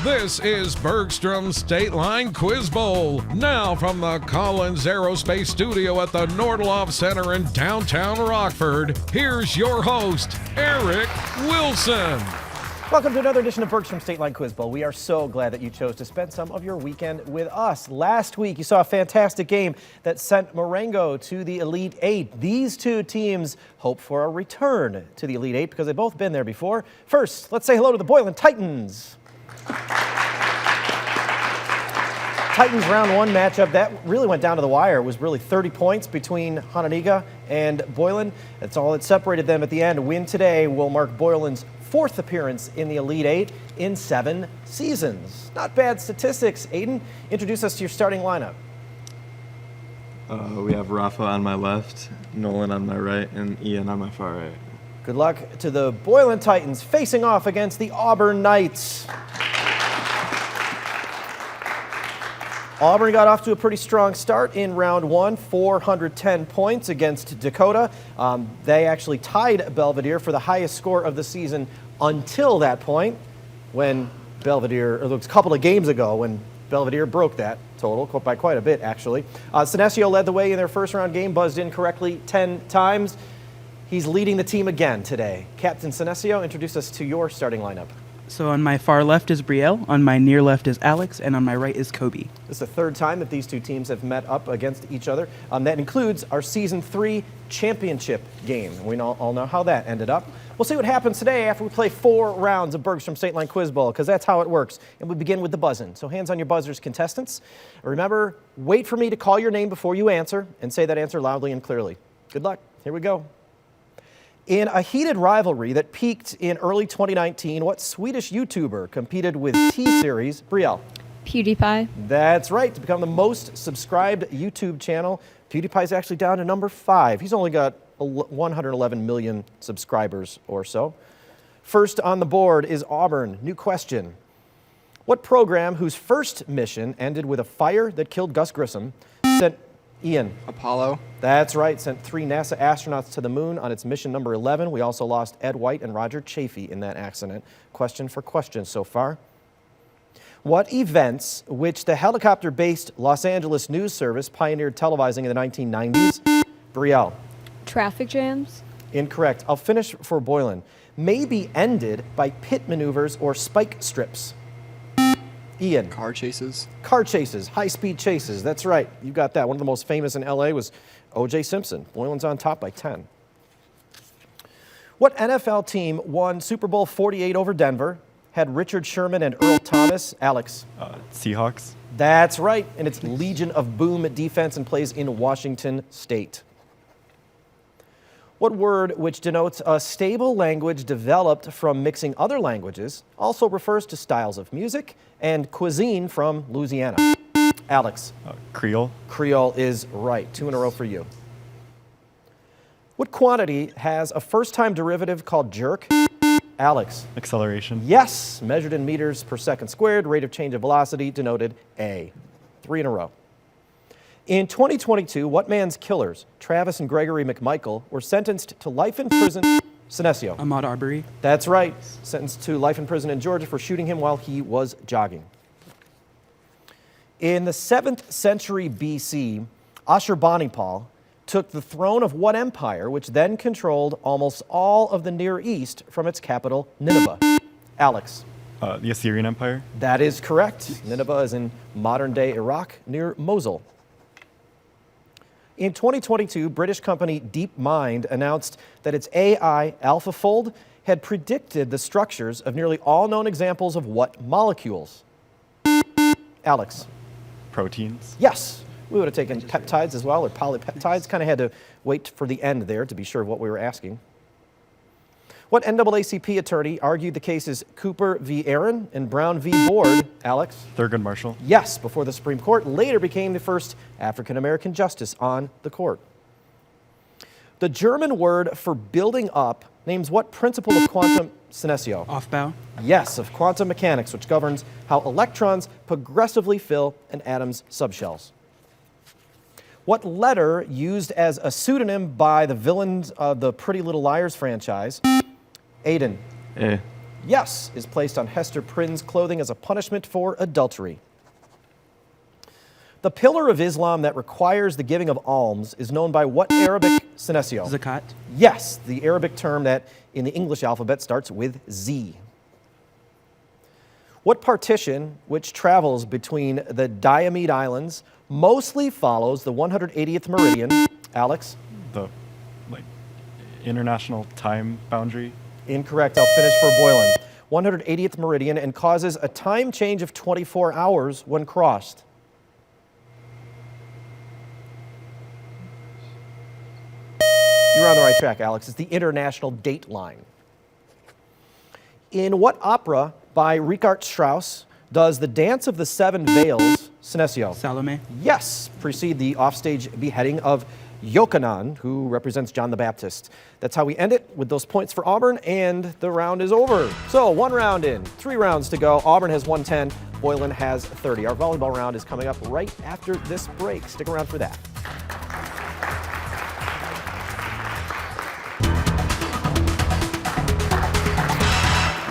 This is Bergstrom's State Line Quiz Bowl. Now from the Collins Aerospace Studio at the Nordloff Center in downtown Rockford, here's your host, Eric Wilson. Welcome to another edition of Bergstrom's State Line Quiz Bowl. We are so glad that you chose to spend some of your weekend with us. Last week, you saw a fantastic game that sent Marengo to the Elite Eight. These two teams hope for a return to the Elite Eight because they've both been there before. First, let's say hello to the Boylan Titans. Titans round one matchup, that really went down to the wire. It was really 30 points between Hononegah and Boylan. That's all that separated them at the end. A win today will mark Boylan's fourth appearance in the Elite Eight in 7 seasons. Not bad statistics. Aiden, introduce us to your starting lineup. We have Rafa on my left, Nolan on my right, and Ian on my far right. Good luck to the Boylan Titans facing off against the Auburn Knights. Auburn got off to a pretty strong start in round one, 410 points against Dakota. They actually tied Belvedere for the highest score of the season until that point when Belvedere, or it was a couple of games ago when Belvedere broke that total by quite a bit, actually. Senesio led the way in their first round game, buzzed in correctly 10 times. He's leading the team again today. Captain Senesio, introduce us to your starting lineup. So on my far left is Brielle, on my near left is Alex, and on my right is Kobe. This is the third time that these two teams have met up against each other. That includes our Season 3 championship game. We all know how that ended up. We'll see what happens today after we play 4 rounds of Bergstrom State Line Quiz Bowl, because that's how it works. And we begin with the buzz-in. So hands on your buzzers, contestants. Remember, wait for me to call your name before you answer, and say that answer loudly and clearly. Good luck. Here we go. In a heated rivalry that peaked in early 2019, what Swedish YouTuber competed with T-Series? Brielle. PewDiePie. That's right. To become the most subscribed YouTube channel, PewDiePie's actually down to number 5. He's only got 111 million subscribers or so. First on the board is Auburn. New question. What program whose first mission ended with a fire that killed Gus Grissom sent Ian? Apollo. That's right. Sent 3 NASA astronauts to the moon on its mission number 11. We also lost Ed White and Roger Chaffee in that accident. Question for question so far. What events, which the helicopter-based Los Angeles News Service pioneered televising in the 1990s? Brielle. Traffic jams. Incorrect. I'll finish for Boylan. May be ended by pit maneuvers or spike strips. Ian. Car chases. Car chases, high-speed chases. That's right. You got that. One of the most famous in L.A. was O.J. Simpson. Boylan's on top by 10. What NFL team won Super Bowl 48 over Denver, had Richard Sherman and Earl Thomas? Alex. Seahawks. That's right. And it's Legion of Boom defense and plays in Washington State. What word, which denotes a stable language developed from mixing other languages, also refers to styles of music and cuisine from Louisiana? Alex. Creole. Creole is right. 2 in a row for you. What quantity has a first-time derivative called jerk? Alex. Acceleration. Yes, measured in meters per second squared, rate of change of velocity denoted A. 3 in a row. In 2022, what man's killers, Travis and Gregory McMichael, were sentenced to life in prison? Senesio. Ahmaud Arbery. That's right. Sentenced to life in prison in Georgia for shooting him while he was jogging. In the 7th century BC, Ashurbanipal took the throne of what empire, which then controlled almost all of the Near East from its capital, Nineveh? Alex. The Assyrian Empire. That is correct. Nineveh is in modern-day Iraq, near Mosul. In 2022, British company DeepMind announced that its AI AlphaFold had predicted the structures of nearly all known examples of what molecules? Alex. Proteins. Yes. We would have taken peptides as well, or polypeptides. Kind of had to wait for the end there to be sure of what we were asking. What NAACP attorney argued the cases Cooper v. Aaron and Brown v. Board? Alex? Thurgood Marshall. Yes, before the Supreme Court, later became the first African-American justice on the court. The German word for building up names what principle of quantum? Senesio. Aufbau. Yes, of quantum mechanics, which governs how electrons progressively fill an atom's subshells. What letter, used as a pseudonym by the villains of the Pretty Little Liars franchise? Aiden. A. Yes, is placed on Hester Prynne's clothing as a punishment for adultery. The pillar of Islam that requires the giving of alms is known by what Arabic senescio? Zakat. Yes, the Arabic term that in the English alphabet starts with Z. What partition, which travels between the Diomede Islands, mostly follows the 180th meridian? Alex? The international time boundary. Incorrect. I'll finish for Boylan. 180th meridian and causes a time change of 24 hours when crossed. You're on the right track, Alex. It's the international date line. In what opera by Richard Strauss does the Dance of the Seven Veils, senescio? Salome. Yes, precede the offstage beheading of Yochanan, who represents John the Baptist. That's how we end it with those points for Auburn, and the round is over. So 1 round in, 3 rounds to go. Auburn has 110, Boylan has 30. Our volleyball round is coming up right after this break. Stick around for that.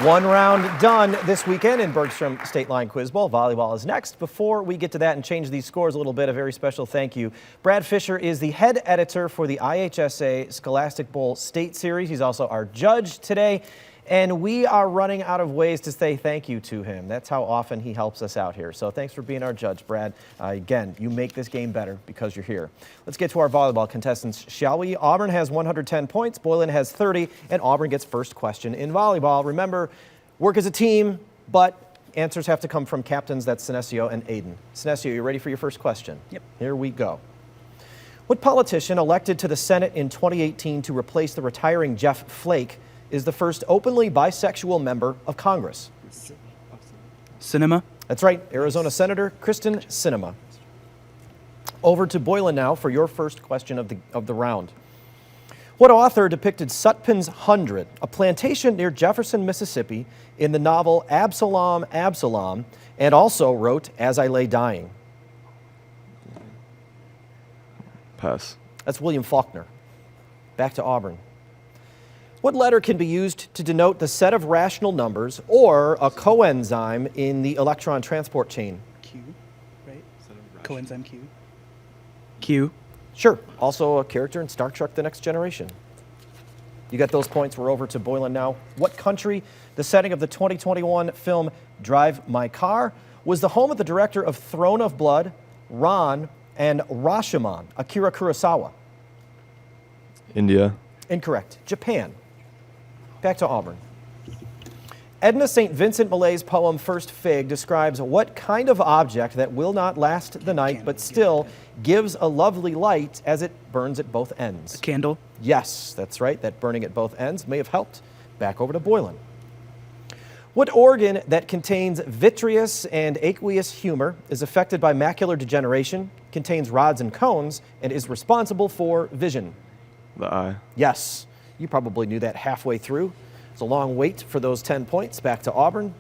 One round done this weekend in Bergstrom State Line Quiz Bowl. Volleyball is next. Before we get to that and change these scores a little bit, a very special thank you. Brad Fisher is the head editor for the IHSA Scholastic Bowl State Series. He's also our judge today, and we are running out of ways to say thank you to him. That's how often he helps us out here. So thanks for being our judge, Brad. Again, you make this game better because you're here. Let's get to our volleyball contestants, shall we? Auburn has 110 points, Boylan has 30, and Auburn gets first question in volleyball. Remember, work as a team, but answers have to come from captains. That's Senesio and Aiden. Senesio, you ready for your first question? Yep. Here we go. What politician elected to the Senate in 2018 to replace the retiring Jeff Flake is the first openly bisexual member of Congress? Cinema. That's right, Arizona Senator Kristen Sinema. Over to Boylan now for your first question of the round. What author depicted Sutpin's Hundred, a plantation near Jefferson, Mississippi, in the novel Absalom, Absalom, and also wrote As I Lay Dying? Pass. That's William Faulkner. Back to Auburn. What letter can be used to denote the set of rational numbers or a coenzyme in the electron transport chain? Q, right? Coenzyme Q. Q. Sure. Also a character in Star Trek The Next Generation. You got those points. We're over to Boylan now. What country, the setting of the 2021 film Drive My Car, was the home of the director of Throne of Blood, Ran, and Rashomon, Akira Kurosawa? India. Incorrect. Japan. Back to Auburn. Edna St. Vincent Millay's poem First Fig describes what kind of object that will not last the night but still gives a lovely light as it burns at both ends? A candle. Yes, that's right. That burning at both ends may have helped. Back over to Boylan. What organ that contains vitreous and aqueous humor is affected by macular degeneration, contains rods and cones, and is responsible for vision? The eye. Yes, you probably knew that halfway through. It's a long wait for those 10 points. Back to Auburn.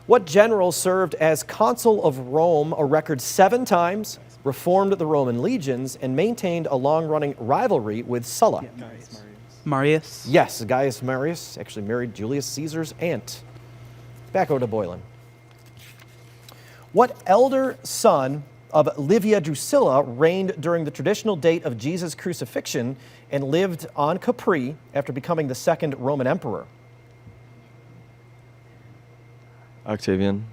What general served as consul of Rome a record 7 times, reformed the Roman legions, and maintained a long-running rivalry with Sulla? Marius. Yes, Gaius Marius actually married Julius Caesar's aunt. Back over to Boylan. What elder son of Livia Drusilla reigned during the traditional date of Jesus' crucifixion and lived on Capri after becoming the second Roman emperor? Octavian.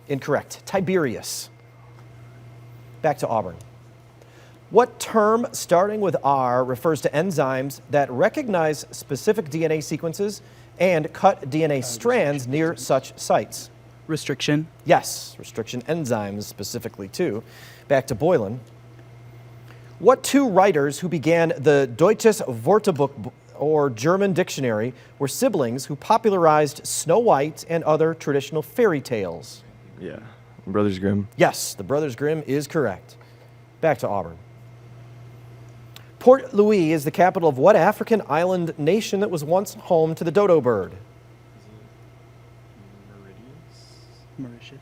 Incorrect. Tiberius. Back to Auburn. What term starting with R refers to enzymes that recognize specific DNA sequences and cut DNA strands near such sites? Restriction. Yes, restriction enzymes specifically too. Back to Boylan. What 2 writers who began the Deutsches Wörterbuch or German dictionary were siblings who popularized Snow White and other traditional fairy tales? Yeah. Brothers Grimm. Yes, the Brothers Grimm is correct. Back to Auburn. Port Louis is the capital of what African island nation that was once home to the dodo bird? Mauritius.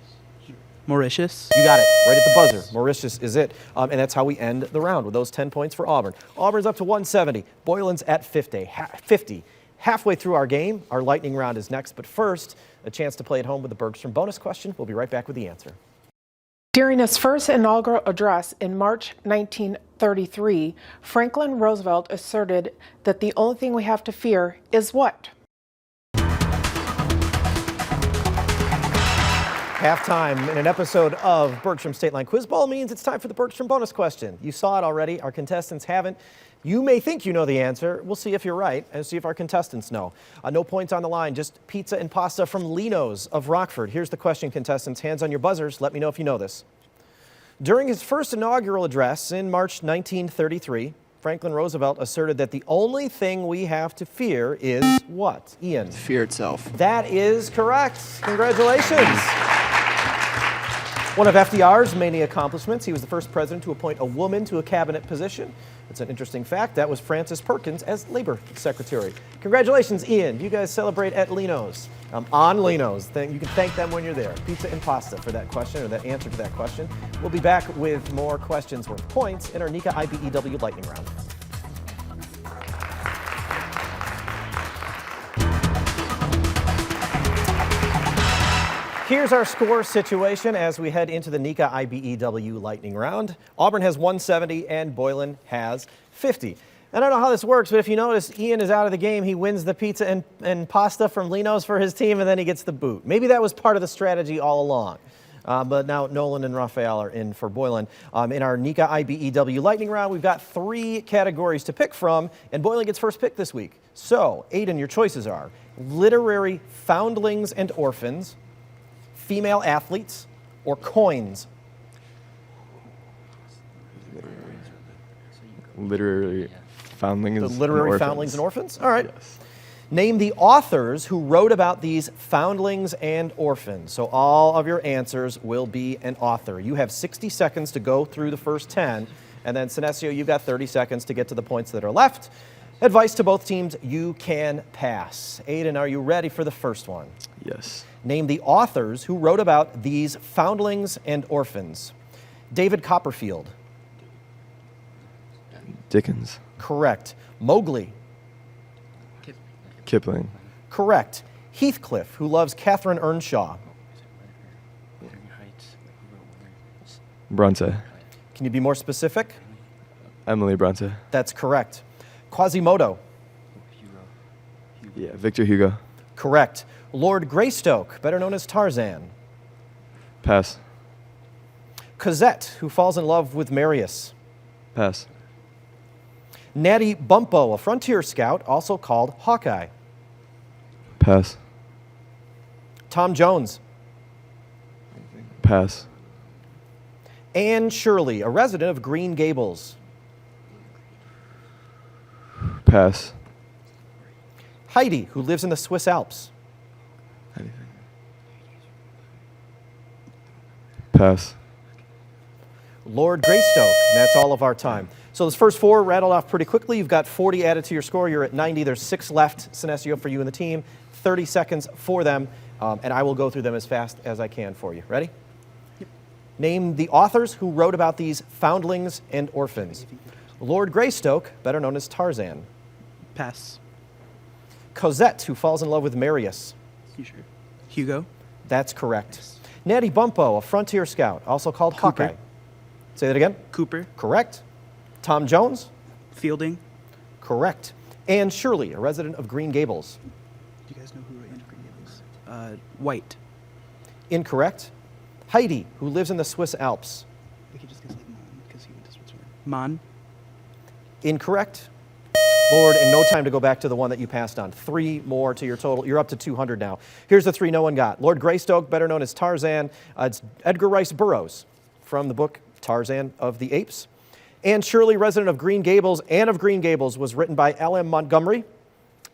Mauritius. You got it, right at the buzzer. Mauritius is it. And that's how we end the round with those 10 points for Auburn. Auburn's up to 170. Boylan's at 50. halfway through our game. Our lightning round is next, but first, a chance to play at home with the Bergstrom bonus question. We'll be right back with the answer. During his first inaugural address in March 1933, Franklin Roosevelt asserted that the only thing we have to fear is what? Halftime in an episode of Bergstrom State Line Quiz Bowl means it's time for the Bergstrom bonus question. You saw it already. Our contestants haven't. You may think you know the answer. We'll see if you're right and see if our contestants know. No points on the line, just pizza and pasta from Lino's of Rockford. Here's the question, contestants. Hands on your buzzers. Let me know if you know this. During his first inaugural address in March 1933, Franklin Roosevelt asserted that the only thing we have to fear is what? Ian? Fear itself. That is correct. Congratulations. One of FDR's many accomplishments, he was the first president to appoint a woman to a cabinet position. It's an interesting fact. That was Frances Perkins as Labor Secretary. Congratulations, Ian. You guys celebrate at Lino's. On Lino's. You can thank them when you're there. Pizza and pasta for that question, or that answer to that question. We'll be back with more questions worth points in our Nika IBEW lightning round. Here's our score situation as we head into the Nika IBEW lightning round. Auburn has 170 and Boylan has 50. I don't know how this works, but if you notice, Ian is out of the game. He wins the pizza and pasta from Lino's for his team, and then he gets the boot. Maybe that was part of the strategy all along. But now Nolan and Raphael are in for Boylan. In our Nika IBEW lightning round, we've got 3 categories to pick from, and Boylan gets first pick this week. So, Aiden, your choices are literary foundlings and orphans, female athletes, or coins. Literary foundlings. The literary foundlings and orphans? All right. Yes. Name the authors who wrote about these foundlings and orphans. So all of your answers will be an author. You have 60 seconds to go through the first 10, and then Sinesio, you've got 30 seconds to get to the points that are left. Advice to both teams, you can pass. Aiden, are you ready for the first one? Yes. Name the authors who wrote about these foundlings and orphans. David Copperfield. Dickens. Correct. Mowgli. Kipling. Correct. Heathcliff, who loves Catherine Earnshaw. Bronte. Can you be more specific? Emily Bronte. That's correct. Quasimodo. Yeah, Victor Hugo. Correct. Lord Greystoke, better known as Tarzan. Pass. Cosette, who falls in love with Marius. Pass. Natty Bumppo, a frontier scout, also called Hawkeye. Pass. Tom Jones. Pass. Anne Shirley, a resident of Green Gables. Pass. Heidi, who lives in the Swiss Alps. Pass. Lord Greystoke, and that's all of our time. So those first 4 rattled off pretty quickly. You've got 40 added to your score. You're at 90. There's 6 left, Sinesio, for you and the team. 30 seconds for them, and I will go through them as fast as I can for you. Ready? Yep. Name the authors who wrote about these foundlings and orphans. Lord Greystoke, better known as Tarzan. Pass. Cosette, who falls in love with Marius. You sure? Hugo. That's correct. Natty Bumppo, a frontier scout, also called Cooper. Hawkeye. Say that again. Cooper. Correct. Tom Jones. Fielding. Correct. Anne Shirley, a resident of Green Gables. Do you guys know who wrote Anne of Green Gables? White. Incorrect. Heidi, who lives in the Swiss Alps. We could just guess like Mon, because he went to Switzerland. Mon. Incorrect. Lord, and no time to go back to the one that you passed on. 3 more to your total. You're up to 200 now. Here's the 3 no one got. Lord Greystoke, better known as Tarzan. It's Edgar Rice Burroughs from the book Tarzan of the Apes. Anne Shirley, resident of Green Gables. Anne of Green Gables was written by L.M. Montgomery.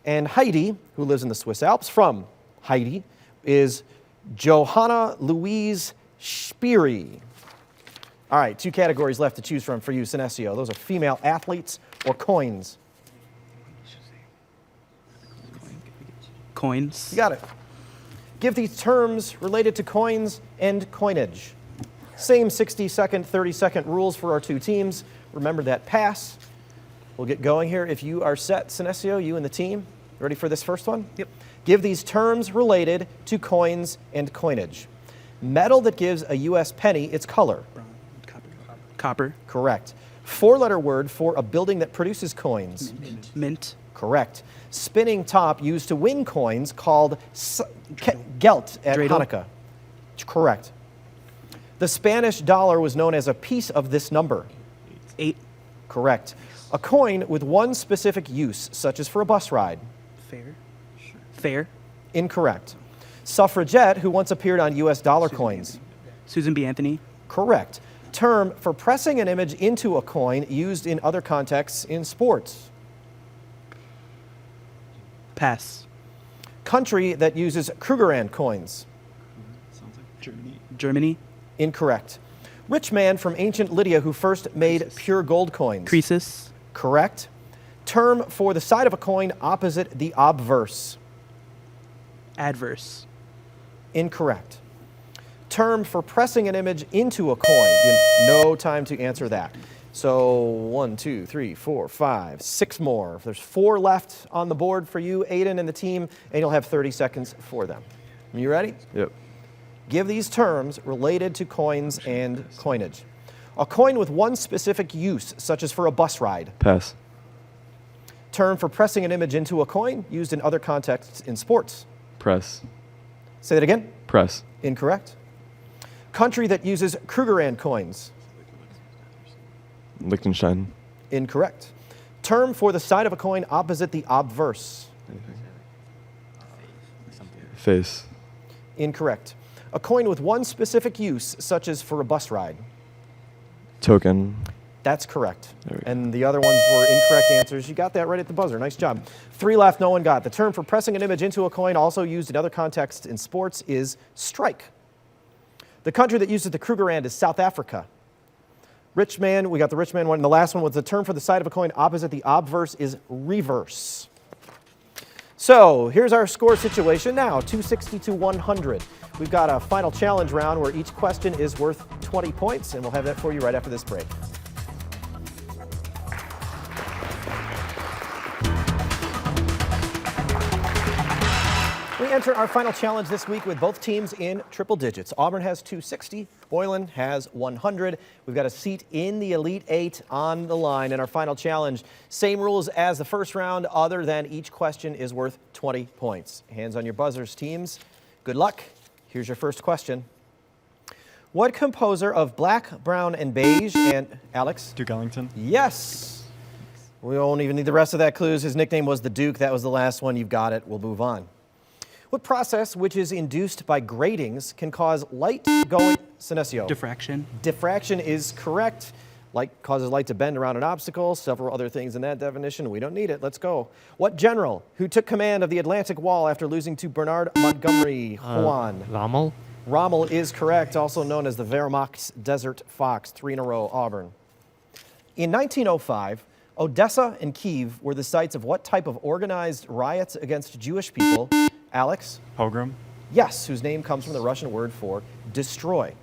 And Heidi, who lives in the Swiss Alps, from Heidi, is Johanna Louise Spiri. All right, 2 categories left to choose from for you, Sinesio. Those are female athletes or coins. Coins. You got it. Give these terms related to coins and coinage. Same 60-second, 30-second rules for our 2 teams. Remember that pass. We'll get going here. If you are set, Sinesio, you and the team, Ready for this first one? Yep. Give these terms related to coins and coinage. Metal that gives a U.S. penny its color. Copper. Correct. Four-letter word for a building that produces coins. Mint. Correct. Spinning top used to win coins called gelt at Dreidel. Hanukkah. Correct. The Spanish dollar was known as a piece of this number. 8. Correct. A coin with one specific use, such as for a bus ride. Fair. Fair. Incorrect. Suffragette who once appeared on U.S. dollar coins. Susan B. Anthony. Correct. Term for pressing an image into a coin used in other contexts in sports. Pass. Country that uses Krugerrand coins. Sounds like Germany. Germany. Incorrect. Rich man from ancient Lydia who first made pure gold coins. Croesus. Correct. Term for the side of a coin opposite the obverse. Adverse. Incorrect. Term for pressing an image into a coin. No time to answer that. So 1, 2, 3, 4, 5, 6 more. There's 4 left on the board for you, Aiden and the team, and you'll have 30 seconds for them. You ready? Yep. Give these terms related to coins and coinage. A coin with one specific use, such as for a bus ride. Pass. Term for pressing an image into a coin, used in other contexts in sports. Press. Say that again. Press. Incorrect. Country that uses Krugerrand coins. Liechtenstein. Incorrect. Term for the side of a coin opposite the obverse. Face. Incorrect. A coin with one specific use, such as for a bus ride. Token. That's correct. There we go. And the other ones were incorrect answers. You got that right at the buzzer. Nice job. 3 left, no one got. The term for pressing an image into a coin, also used in other contexts in sports, is strike. The country that uses the Krugerrand is South Africa. Rich man, we got the rich man one. And the last one was the term for the side of a coin opposite the obverse is reverse. So here's our score situation now, 260 to 100. We've got a final challenge round where each question is worth 20 points, and we'll have that for you right after this break. We enter our final challenge this week with both teams in triple digits. Auburn has 260, Boylan has 100. We've got a seat in the Elite Eight on the line in our final challenge. Same rules as the first round, other than each question is worth 20 points. Hands on your buzzers, teams. Good luck. Here's your first question. What composer of Black, Brown, and Beige and Alex? Duke Ellington. Yes. We won't even need the rest of that clues. His nickname was the Duke. That was the last one. You've got it. We'll move on. What process, which is induced by gratings, can cause light going... Sinesio. Diffraction. Diffraction is correct. Light causes light to bend around an obstacle. Several other things in that definition. We don't need it. Let's go. What general who took command of the Atlantic Wall after losing to Bernard Montgomery? Juan. Rommel. Rommel is correct, also known as the Wehrmacht's Desert Fox. 3 in a row, Auburn. In 1905, Odessa and Kyiv were the sites of what type of organized riots against Jewish people? Alex? Pogrom. Yes, whose name comes from the Russian word for destroy.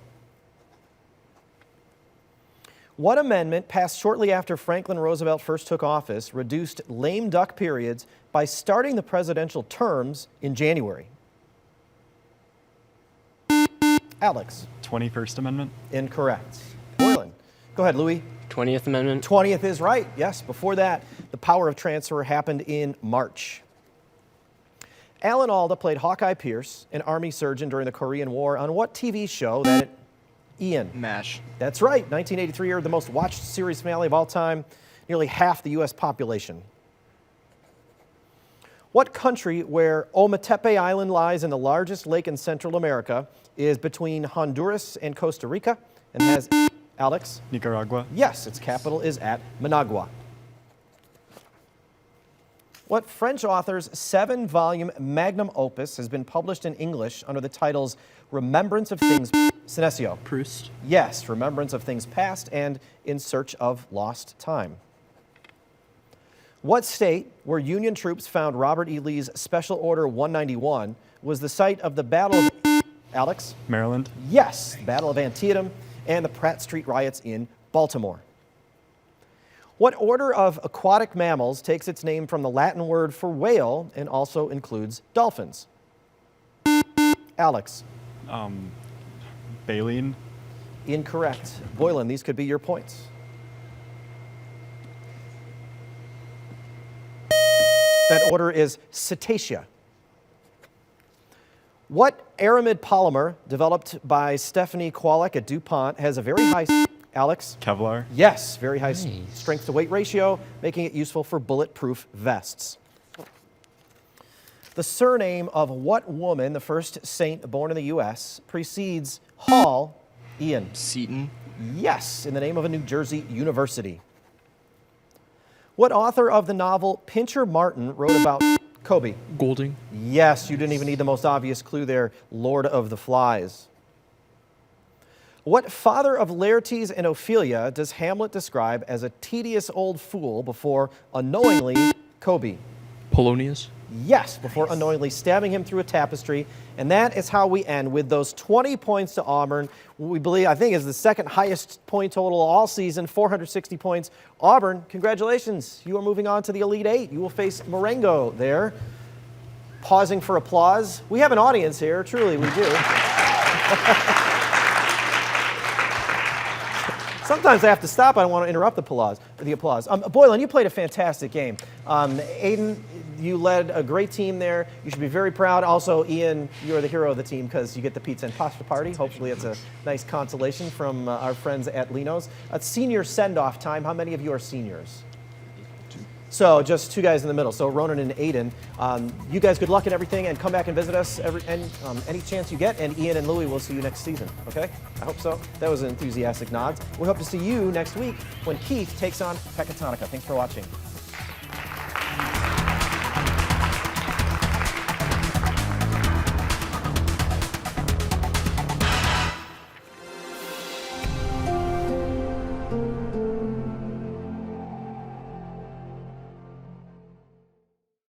What amendment passed shortly after Franklin Roosevelt first took office reduced lame duck periods by starting the presidential terms in January? Alex? 21st Amendment. Incorrect. Boylan? Go ahead, Louis. 20th Amendment. 20th is right. Yes, before that, the power of transfer happened in March. Alan Alda played Hawkeye Pierce, an Army surgeon during the Korean War, on what TV show that Ian? MASH. That's right. 1983 aired the most watched series finale of all time, nearly half the U.S. population. What country where Ometepe Island lies in the largest lake in Central America is between Honduras and Costa Rica and has, Alex? Nicaragua. Yes, its capital is at Managua. What French author's 7-volume magnum opus has been published in English under the titles Remembrance of Things... Sinesio. Proust. Yes, Remembrance of Things Past and In Search of Lost Time. What state, where Union troops found Robert E. Lee's Special Order 191, was the site of the Battle of... Alex? Maryland. Yes, the Battle of Antietam and the Pratt Street riots in Baltimore. What order of aquatic mammals takes its name from the Latin word for whale and also includes dolphins? Alex. Baleen. Incorrect. Boylan, these could be your points. That order is Cetacea. What aramid polymer developed by Stephanie Kwolek at DuPont has a very high... Alex? Kevlar. Yes, very high strength to weight ratio, making it useful for bulletproof vests. The surname of what woman, the first saint born in the U.S., precedes Hall? Ian? Seton. Yes, in the name of a New Jersey university. What author of the novel Pincher Martin wrote about Kobe? Golding. Yes, you didn't even need the most obvious clue there, Lord of the Flies. What father of Laertes and Ophelia does Hamlet describe as a tedious old fool before unknowingly Kobe? Polonius. Yes, before unknowingly stabbing him through a tapestry. And that is how we end with those 20 points to Auburn. We believe, I think, is the second highest point total all season, 460 points. Auburn, congratulations. You are moving on to the Elite Eight. You will face Marengo there. Pausing for applause. We have an audience here, truly we do. Sometimes I have to stop. I don't want to interrupt the applause. Boylan, you played a fantastic game. Aiden, you led a great team there. You should be very proud. Also, Ian, you are the hero of the team because you get the pizza and pasta party. Hopefully it's a nice consolation from our friends at Lino's. Senior send-off time. How many of you are seniors? So just two guys in the middle. So Ronan and Aiden, you guys good luck and everything, and come back and visit us any chance you get. And Ian and Louie will see you next season. Okay? I hope so. That was an enthusiastic nod. We hope to see you next week when Keith takes on Pecatonica. Thanks for watching.